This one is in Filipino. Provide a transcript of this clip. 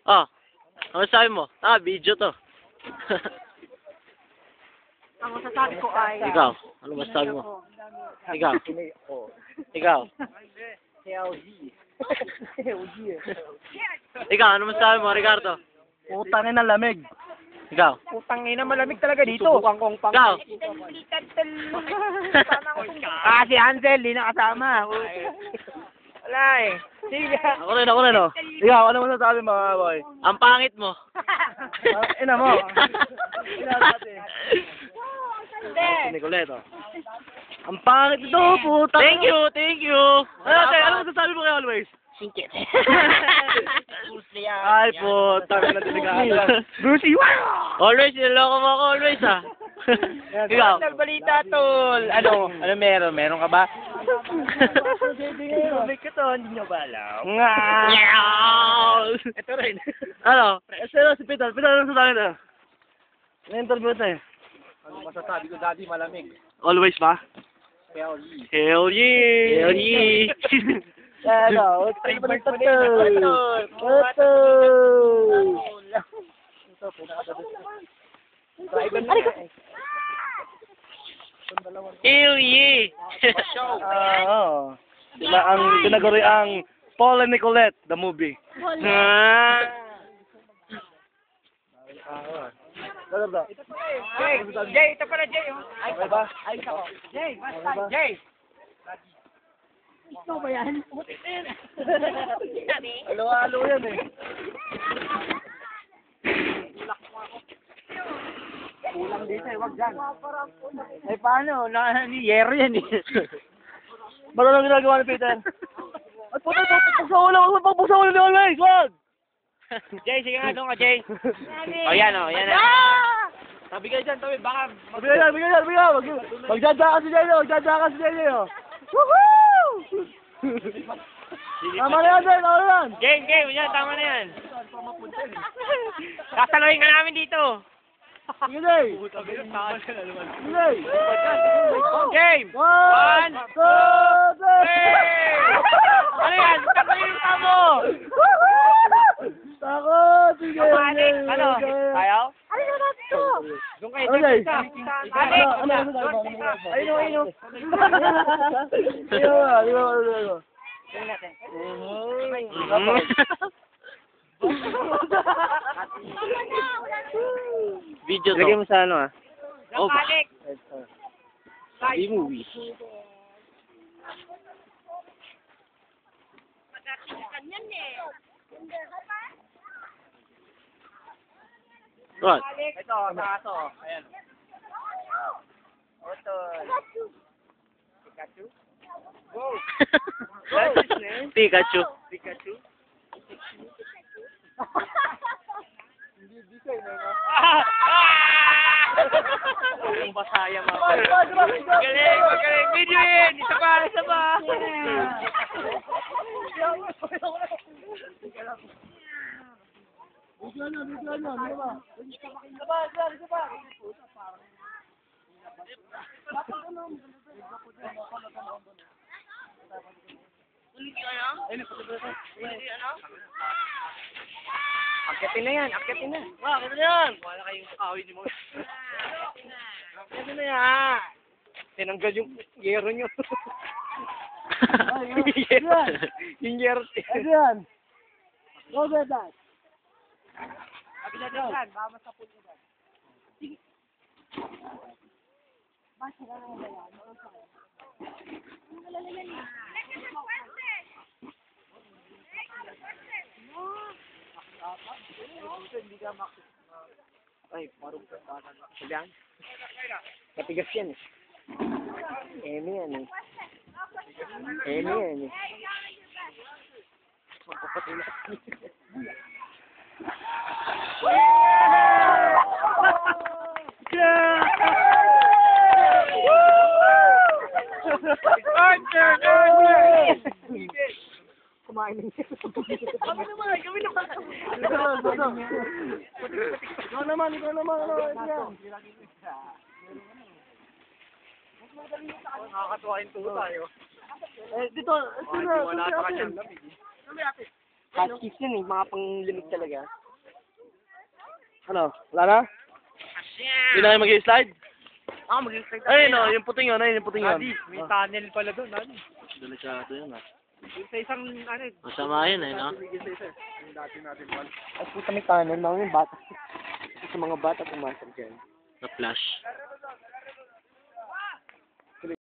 Oh, ano sabi mo? Video to. Ang masasabi ko ay... Ikaw, ano masasabi mo? Ikaw. Ikaw. Ikaw, ano masasabi mo, Ricardo? Putangin na lamig. Ikaw. Putangin na malamig talaga dito. Subukan kong pang... Ikaw. Si Hansel, di nakasama. Wala eh. Sige. Ako rin, oh. Ikaw, ano masasabi mo, mga boy? Ang pangit mo. Ina mo. Nicoleto. Ang pangit ito, puta. Thank you. Ano masasabi mo kay Always? Singkit. Ay, puta. Brucey, Always, niloko mo ako, always, ah. Ikaw. Balita, tol. Ano meron? Meron ka ba? Tubig ko to, hindi nyo ba alam? Ito rin. Ano? Si Peter, ano masasabi na? Na-interview na eh. Ano masasabi ko, daddy, malamig. Always ba? Hell yeah. Hell yeah! Ano? Hell yeah! Sila ang tinaguri ang Paul and Nicolette, the movie. Jay, ito pala Jay. Ay, ba? Ay, ako. Jay, Jay. Ito ba yan? Halo-halo yan eh. Kulang dito eh, wag dyan. Ay, paano? Yero yan eh. Baro lang ginagawa ni Peter. At puto, pagpagsa ulo ni Always, wag! Jay, sige nga, doon ka, Jay. Yan na. Tabi kayo dyan, tabi, baka... Bigyan. Magdadaka si Jenny, oh. Woohoo! Tama na yan, Jay, Game, yan, tama na yan. Kasaluhin ka namin dito. Sige, Jay. Game! 1, 2, 3! Ano yan? Kapalita mo! Tako, sige. Ano? Ayaw? Ano naman ito? Doon kayo, Ano, Jay? Ayun. Video to. Lagay mo sa ano ah. Oh, movie. What? Ito, nakaso. Ayan. Otol. Pikachu? Go! Pikachu. Ang basaya mga Magaling! Video yun! Isa pa! Akitin na yan! Wala kayong awin ni mo. Akitin na yan! Tinanggal yung yero nyo. Yung yero. Ayan. Go get that. Abiladan, baka masapun ko dyan. Ay, marunong ka ba? Sabihan? Matigas yan eh. Emi yan eh. Magpapatulat. Kumain ng Kami naman. Ikaw naman. Nakakatuwa yung tuwa tayo. Dito, Wala pa kanyang lamig. Hotkeys yun eh, mga panglimig talaga. Ano, wala na? Hindi na kayo mag-slide? Mag-expect Ayun o, yung puting yun, ayun yung puting yun. may tunnel pala doon, ano? Delikado yun ah. Sa isang, ano, Masama yun eh, no? Yung dati natin man. ay puta may tunnel, mga yung bata. Sa mga bata pumasok dyan. Na flash.